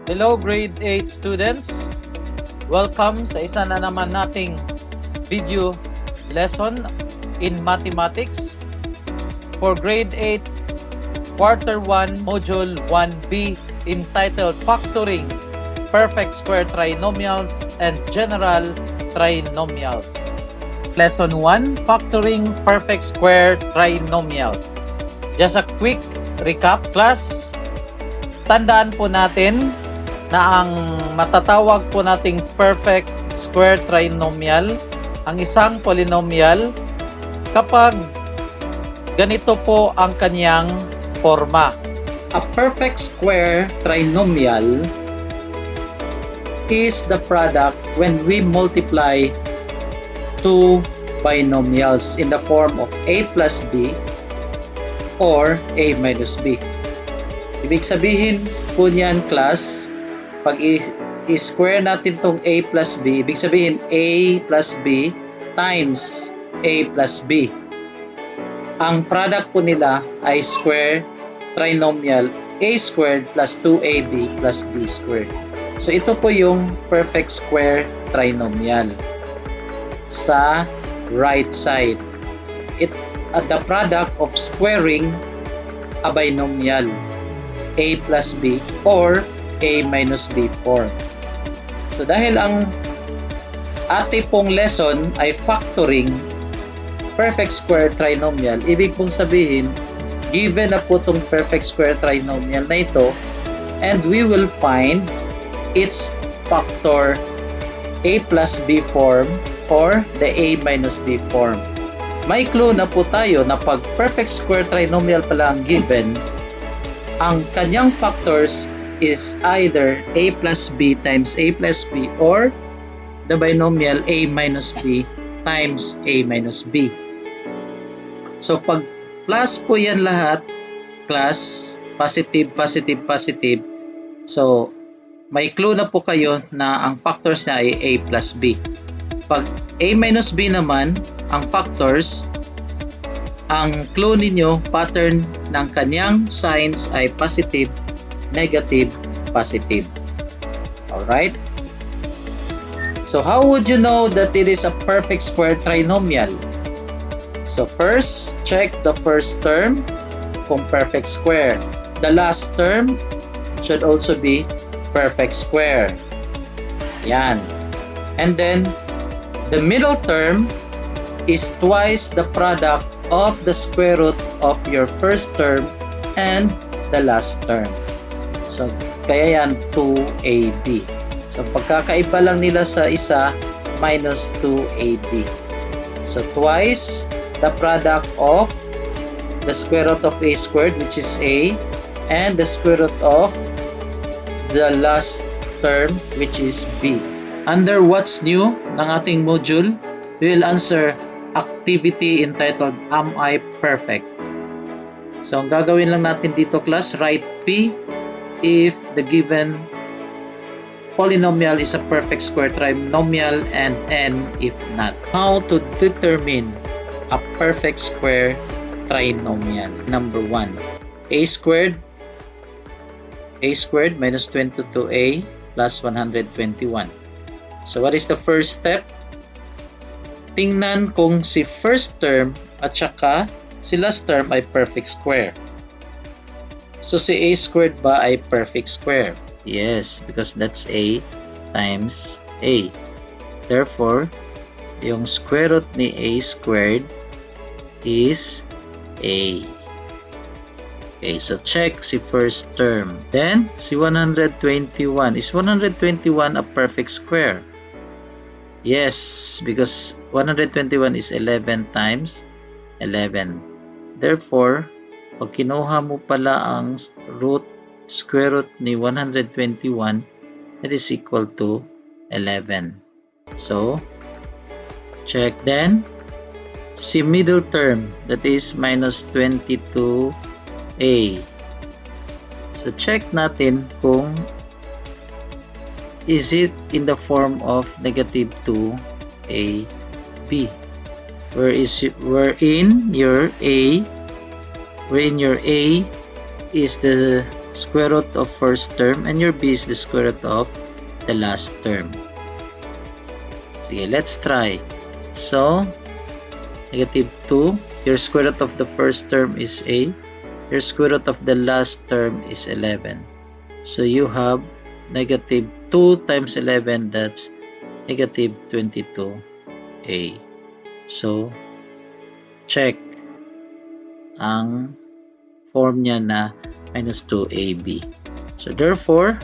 Hello grade 8 students. Welcome sa isa na naman nating video lesson in mathematics for grade 8 quarter 1 module 1B entitled Factoring Perfect Square Trinomials and General Trinomials. Lesson 1, Factoring Perfect Square Trinomials. Just a quick recap, class. Tandaan po natin na ang matatawag po nating perfect square trinomial, ang isang polynomial kapag ganito po ang kanyang forma. A perfect square trinomial is the product when we multiply two binomials in the form of a plus b or a minus b. Ibig sabihin po niyan, class, pag i-square natin tong a plus b, ibig sabihin a plus b times a plus b. Ang product po nila ay square trinomial a squared plus 2ab plus b squared. So ito po yung perfect square trinomial sa right side. The product of squaring a binomial a plus b or a minus b form. So dahil ang ate pong lesson ay factoring perfect square trinomial, ibig pong sabihin given na po itong perfect square trinomial na ito, and we will find its factor a plus b form or the a minus b form. May clue na po tayo na pag perfect square trinomial pala ang given, ang kanyang factors is either a plus b times a plus b or the binomial a minus b times a minus b. So pag plus po yan lahat, class, positive, positive, positive, so may clue na po kayo na ang factors niya ay a plus b. Pag a minus b naman, ang factors, ang clue ninyo, pattern ng kanyang signs ay positive, negative, positive. Alright? So how would you know that it is a perfect square trinomial? So first, check the first term kung perfect square. The last term should also be perfect square. Yan. And then, the middle term is twice the product of the square root of your first term and the last term. So, kaya yan 2ab. So, pagkakaiba lang nila sa isa, minus 2ab. So, twice the product of the square root of a squared, which is a, and the square root of the last term, which is b. Under what's new ng ating module, we will answer activity entitled Am I Perfect? So, ang gagawin lang natin dito, class, write P if the given polynomial is a perfect square trinomial and N if not. How to determine a perfect square trinomial? Number 1, a squared minus 22a plus 121. So, what is the first step? Tingnan kung si first term at saka si last term ay perfect square. So, si a squared ba ay perfect square? Yes, because that's a times a. Therefore, yung square root ni a squared is a. Okay, so check si first term. Then, si 121. Is 121 a perfect square? Yes, because 121 is 11 times 11. Therefore, pag kinuha mo pala ang square root ni 121, it is equal to 11. So, check then. Si middle term, that is minus 22a. So, check natin kung is it in the form of negative 2ab, wherein your a is the square root of first term, and your b is the square root of the last term. Sige, let's try. So, negative 2, your square root of the first term is a, your square root of the last term is 11. So, you have negative 2 times 11, that's negative 22a. So, check ang form niya na minus 2ab. So, therefore,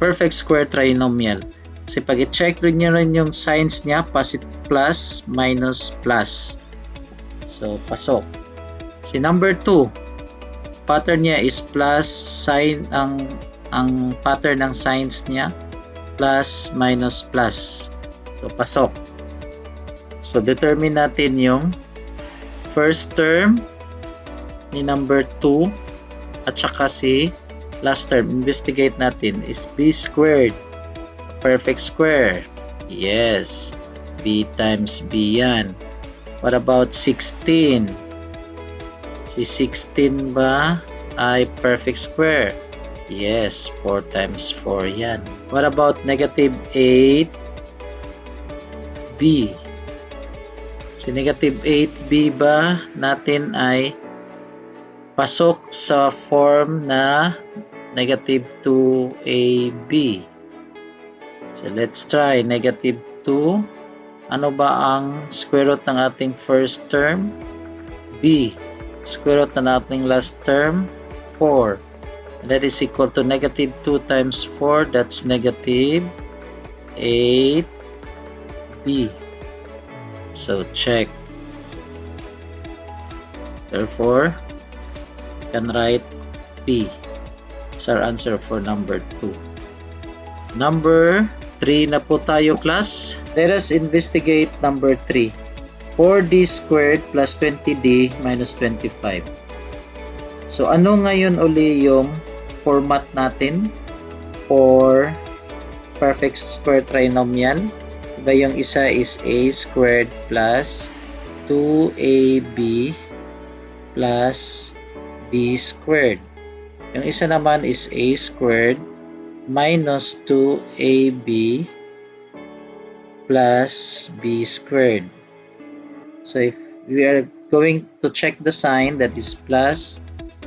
perfect square trinomial. Kasi pag i-check rin nyo rin yung signs niya, plus, minus, plus. So, pasok. Si number 2, pattern niya is plus, sign, ang pattern ng signs niya, plus, minus, plus. So, pasok. So, determine natin yung first term ni number 2 at saka si last term. Investigate natin is b squared. Perfect square. Yes. B times B yan. What about 16? Si 16 ba ay perfect square? Yes. 4 times 4 yan. What about negative 8B? Si negative 8B ba natin ay pasok sa form na negative 2AB. So, let's try. Negative 2. Ano ba ang square root ng ating first term? B. Square root ng ating last term? 4. And that is equal to negative 2 times 4. That's negative 8B. So, check. Therefore, you can write B. That's our answer for number 2. Number 3 na po tayo, class. Let us investigate number 3. 4d squared plus 20d minus 25. So, ano ngayon uli yung format natin for perfect square trinomial? Diba yung isa is a squared plus 2ab plus b squared. Yung isa naman is a squared minus 2ab plus b squared. So if we are going to check the sign, that is plus,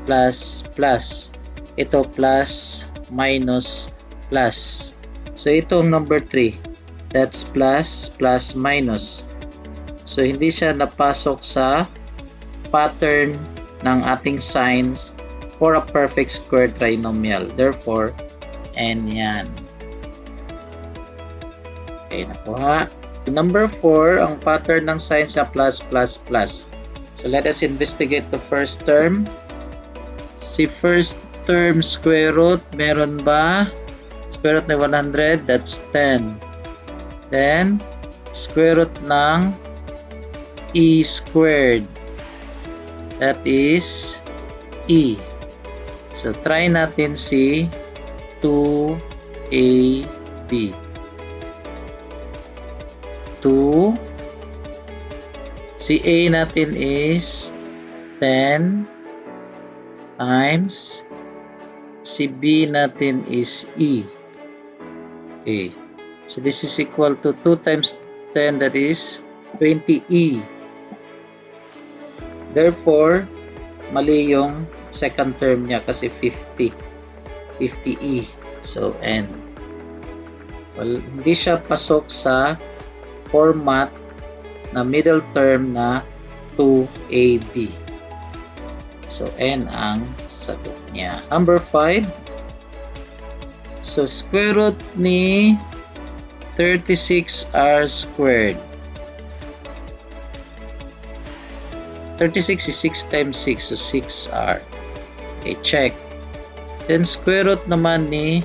plus, plus. Ito plus, minus, plus. So itong number 3, that's plus, plus, minus. So hindi siya napasok sa pattern ng ating signs for a perfect square trinomial. Therefore, N yan. Okay, nakuha. Number 4, ang pattern ng signs sa plus, plus, plus. So, let us investigate the first term. Si first term square root, meron ba? Square root na 100, that's 10. Then, square root ng e squared. That is e. So, try natin si 2ab. 2. Si a natin is 10 times. Si b natin is e. Okay. So, this is equal to 2 times 10, that is 20e. Therefore, mali yung second term niya kasi 50. 50e. So, N. Well, hindi siya pasok sa format na middle term na 2ab. So, N ang sagot niya. Number 5. So, square root ni 36r squared. 36 is 6 times 6, so 6r. Okay, check. Then, square root naman ni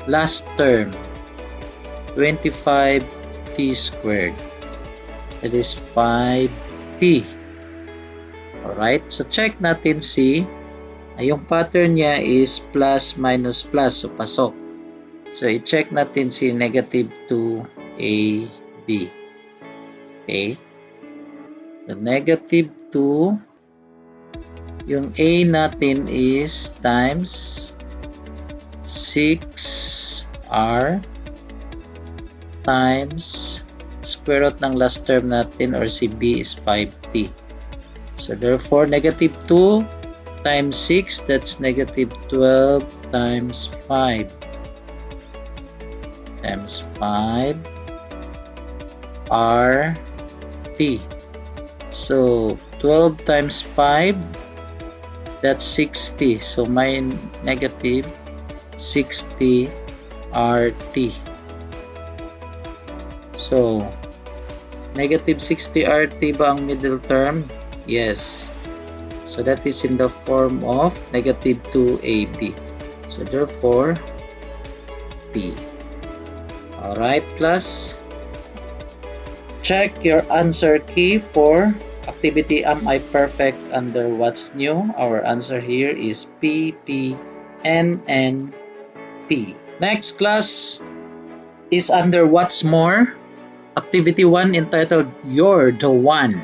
last term, 25t squared. That is 5t. Alright, so check natin si, yung pattern niya is plus, minus, plus. So, pasok. So, i-check natin si negative 2ab. Okay. The negative 2 Yung a natin is times 6r times square root ng last term natin or si b is 5t. So therefore, negative 2 times 6, that's negative 12 times 5 times 5 rt. So 12 times 5, that's 60. So may negative 60 rt. So negative 60 rt ba ang middle term? Yes. So that is in the form of negative 2ab. So therefore, P. Alright, class. Check your answer key for activity Am I Perfect under What's New? Our answer here is P, P, N, N, P. Next class is under What's More? Activity 1 entitled You're the One.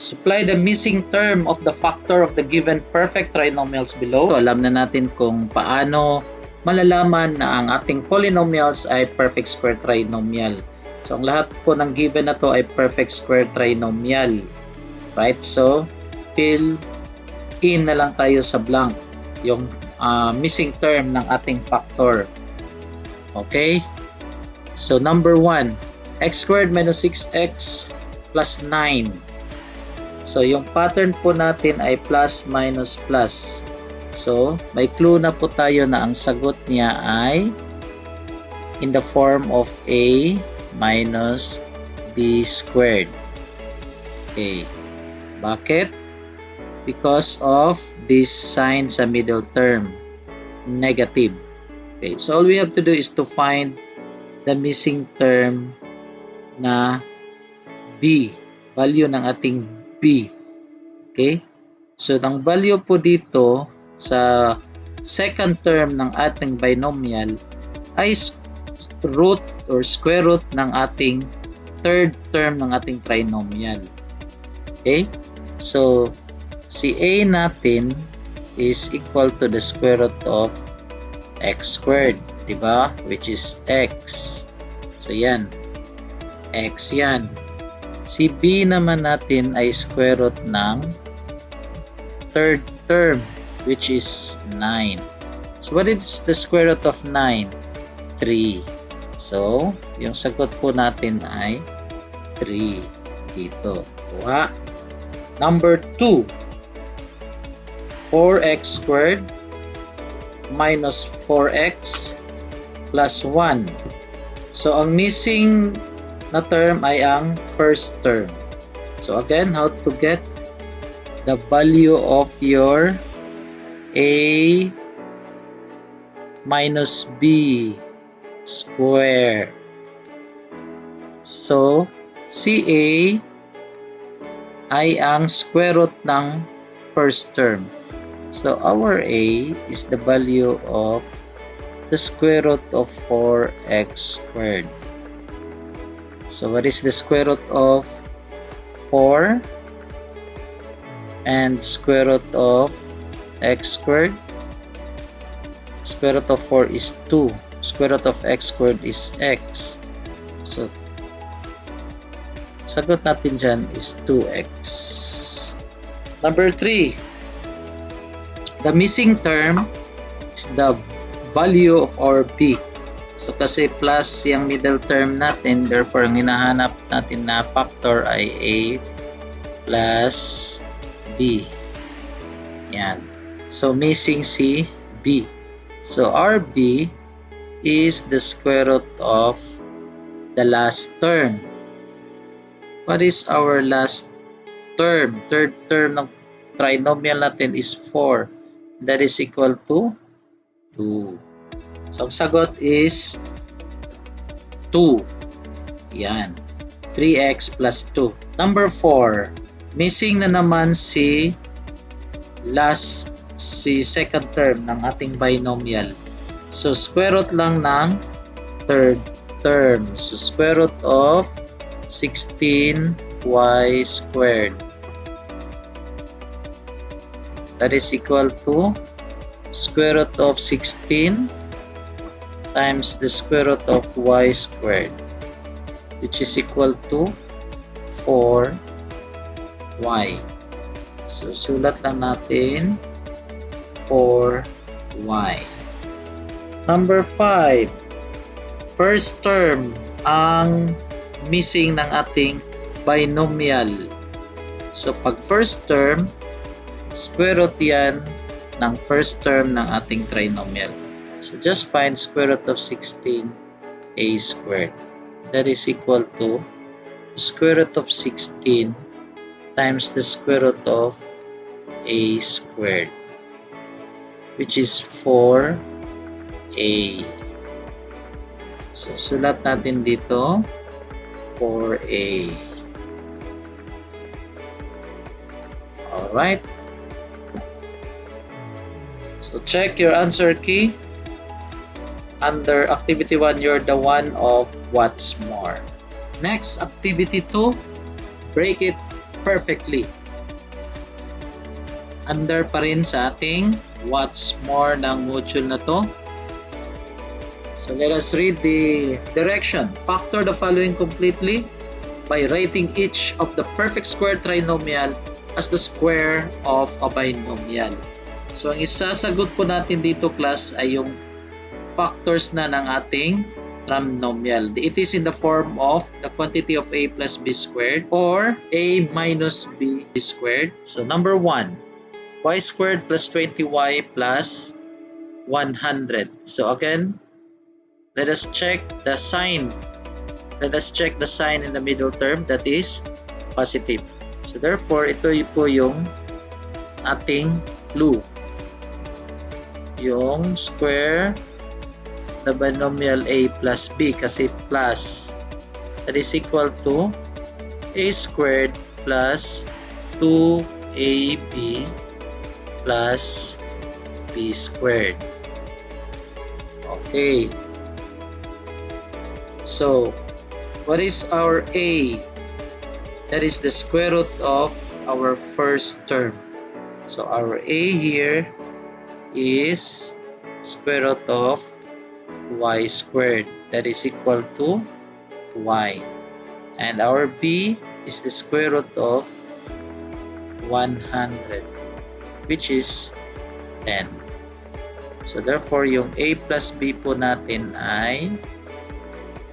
Supply the missing term of the factor of the given perfect trinomials below. So, alam na natin kung paano malalaman na ang ating polynomials ay perfect square trinomial. So, ang lahat po ng given na to ay perfect square trinomial. Right? So, fill in na lang tayo sa blank yung missing term ng ating factor. Okay? So, number 1, x squared minus 6x plus 9. So, yung pattern po natin ay plus minus plus. So, may clue na po tayo na ang sagot niya ay in the form of a minus b squared. Okay. Bakit? Because of this sign sa middle term, negative. Okay. So, all we have to do is to find the missing term na b, value ng ating b. Okay? So, ang value po dito sa second term ng ating binomial ay root or square root ng ating third term ng ating trinomial. Okay? So, si a natin is equal to the square root of x squared. Diba? Which is x. So, yan. X yan. Si b naman natin ay square root ng third term, which is 9. So, what is the square root of 9? 3. So, yung sagot po natin ay 3 dito. Kuha. Number 2. 4x squared minus 4x plus 1. So, ang missing na term ay ang first term. So again, how to get the value of your a minus b square. So, si a ay ang square root ng first term. So, our a is the value of the square root of 4x squared. So, what is the square root of 4 and square root of x squared? Square root of 4 is 2. Square root of x squared is x. So, sagot natin dyan is 2x. Number 3. The missing term is the value of our b. So, kasi plus yung middle term natin, therefore, ang hinahanap natin na factor ay a plus b. Yan. So, missing si b. So, our b is the square root of the last term. What is our last term? Third term ng trinomial natin is 4. That is equal to 2. So, ang sagot is 2. Yan. 3x plus 2. Number 4. Missing na naman si second term ng ating binomial. So, square root lang ng third term. So, square root of 16y squared. that is equal to square root of 16 times the square root of y squared, which is equal to 4y. So, sulat lang natin 4y. Number 5. First term ang missing ng ating binomial. So, pag first term, square root yan ng first term ng ating trinomial. So, just find square root of 16a squared. That is equal to square root of 16 times the square root of a squared, which is 4a. So, sulat natin dito 4a. Alright. So, check your answer key. Under activity 1, you're the one of what's more. Next, activity 2, break it perfectly. Under pa rin sa ating what's more ng module na to. So let us read the direction. Factor the following completely by writing each of the perfect square trinomial as the square of a binomial. So ang isasagot po natin dito, class, ay yung factors na ng ating trinomial. It is in the form of the quantity of a plus b squared or a minus b squared. So number 1, y squared plus 20y plus 100. So again, let us check the sign. Let us check the sign in the middle term, that is positive. So therefore, ito po yung ating clue. Yung square the binomial a plus b kasi plus, that is equal to a squared plus 2ab plus b squared. Okay. So, what is our a? That is the square root of our first term. So, our a here is square root of y squared, that is equal to y, and our b is the square root of 100, which is 10. So therefore, yung a plus b po natin ay,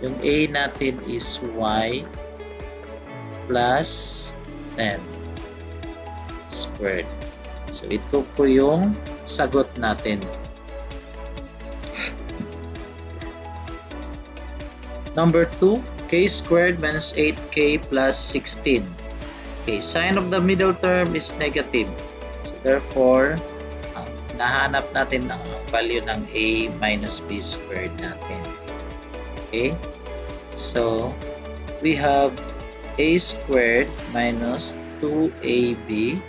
yung a natin is y plus 10 squared. So ito po yung sagot natin. Number 2, k squared minus 8k plus 16. Okay, sign of the middle term is negative. So therefore, nahanap natin ang value ng a minus b squared natin. Okay, so we have a squared minus 2ab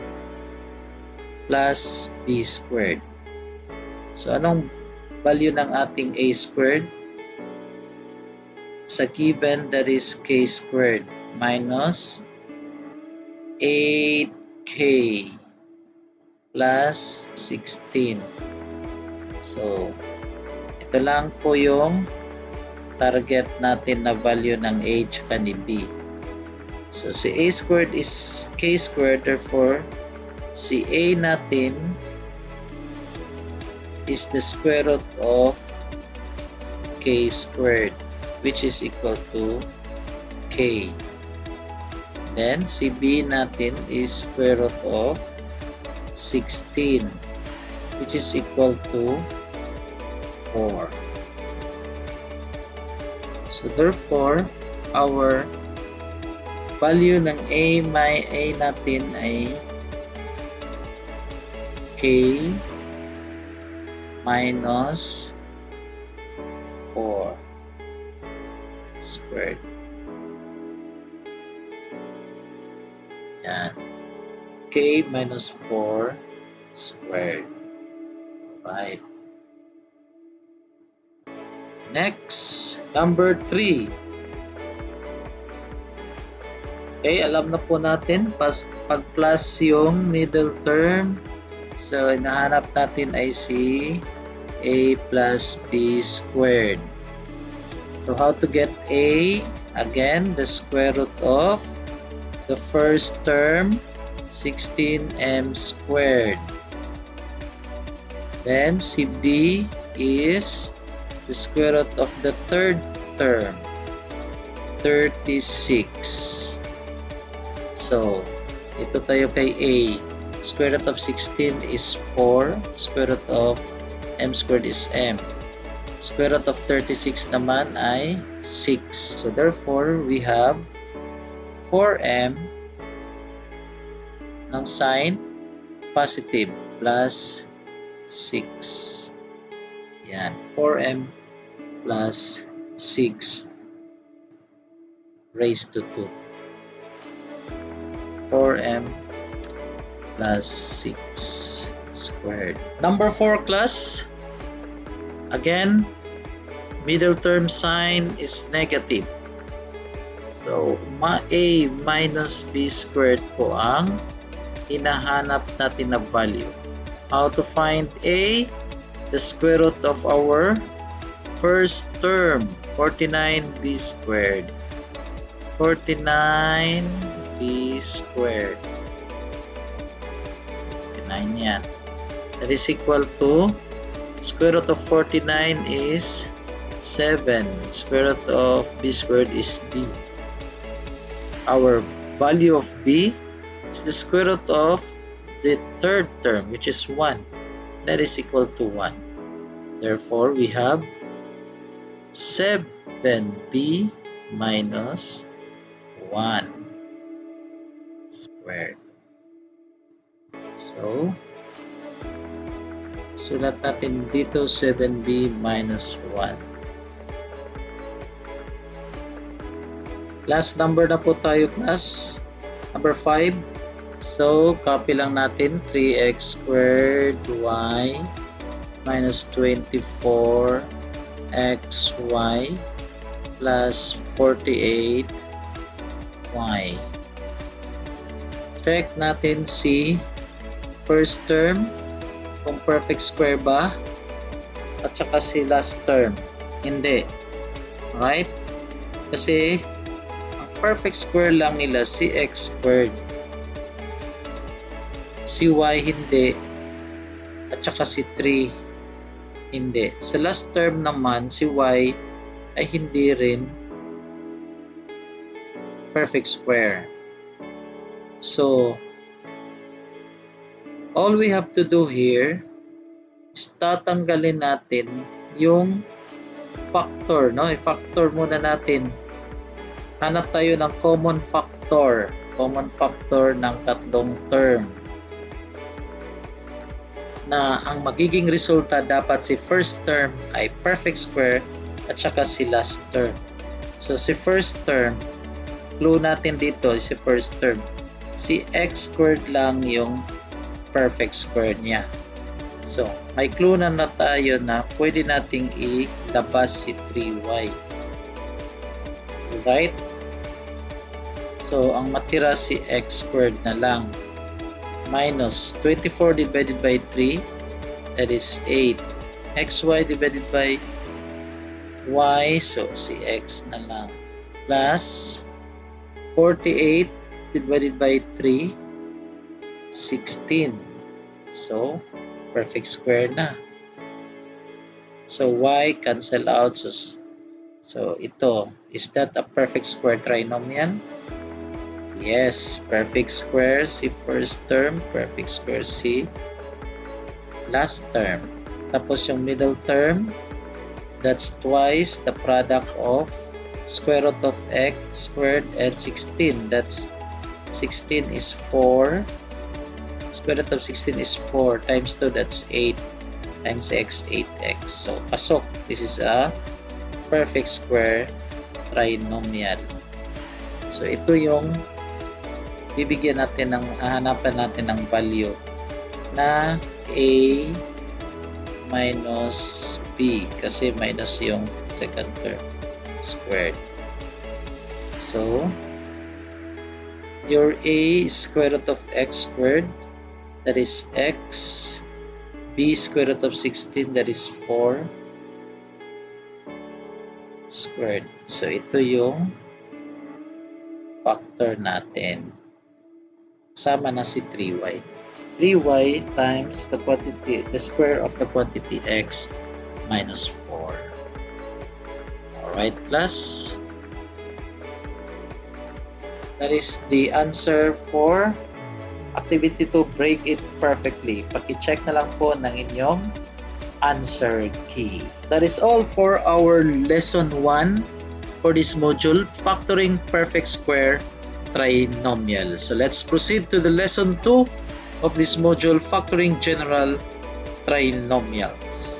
plus b squared. So anong value ng ating a squared? Sa given, that is k squared minus 8k plus 16. So, ito lang po yung target natin na value ng a tsaka ni b. So, si a squared is k squared, therefore, si a natin is the square root of k squared, which is equal to k. Then, si b natin is square root of 16, which is equal to 4. So, therefore, our value ng a natin ay k minus 4 squared. Yan. K minus 4 squared. Right. Next, number 3. Okay, alam na po natin, pag plus yung middle term, So, hinahanap natin ay si a plus b squared. So, how to get a? Again, the square root of the first term, 16m squared. Then, si b is the square root of the third term, 36. So, ito tayo kay a. Square root of 16 is 4. Square root of m squared is m. Square root of 36 naman ay 6. So, therefore, we have 4m ng sign positive plus 6. Yan. 4m plus 6 raised to 2. 4m plus 6 squared. Number 4 class. Again, middle term sign is negative. So, a minus b squared po ang hinahanap natin na value. How to find a? The square root of our first term, 49b squared. 49b squared. 49 yan. That is equal to square root of 49 is 7. Square root of b squared is b. Our value of b is the square root of the third term, which is 1. That is equal to 1. Therefore, we have 7b minus 1 squared. So, sulat natin dito 7b minus 1. Last number na po tayo, class. Number 5. So, copy lang natin 3x squared y minus 24 xy plus 48 y. Check natin si first term kung perfect square ba at saka si last term. Hindi. Alright? Kasi ang perfect square lang nila si x squared. Si y hindi. At saka si 3 hindi. Sa last term naman si y ay hindi rin perfect square. So, all we have to do here is tatanggalin natin yung factor, no? I-factor muna natin. Hanap tayo ng common factor. Common factor ng tatlong term. Na ang magiging resulta dapat si first term ay perfect square at saka si last term. So, si first term, clue natin dito si first term. Si x squared lang yung perfect square niya. So, may clue na tayo na pwede nating ilabas si 3y. Right? So, ang matira si x squared na lang. Minus 24 divided by 3, that is 8. xy divided by y, so si x na lang. Plus 48 divided by 3, 16. So, perfect square na. So, y cancel out. So ito, is that a perfect square trinomial? Yes, perfect square si first term, perfect square si last term. Tapos yung middle term, that's twice the product of square root of x squared and 16. That's 16 is 4. Square root of 16 is 4 times 2, that's 8 times x, 8x. So, pasok. This is a perfect square trinomial. So, ito yung bibigyan natin ng, hahanapan natin ng value na a minus b kasi minus yung second term squared. So, your a is square root of x squared that is x, b square root of 16, that is 4 squared. So ito yung factor natin. Kasama na si 3y. 3y times the quantity, the square of the quantity x minus 4. Alright, class. That is the answer for activity 2. Break it perfectly. Paki-check na lang po ng inyong answer key. That is all for our lesson 1 for this module, factoring perfect square trinomial. So let's proceed to the lesson 2 of this module, factoring general trinomials.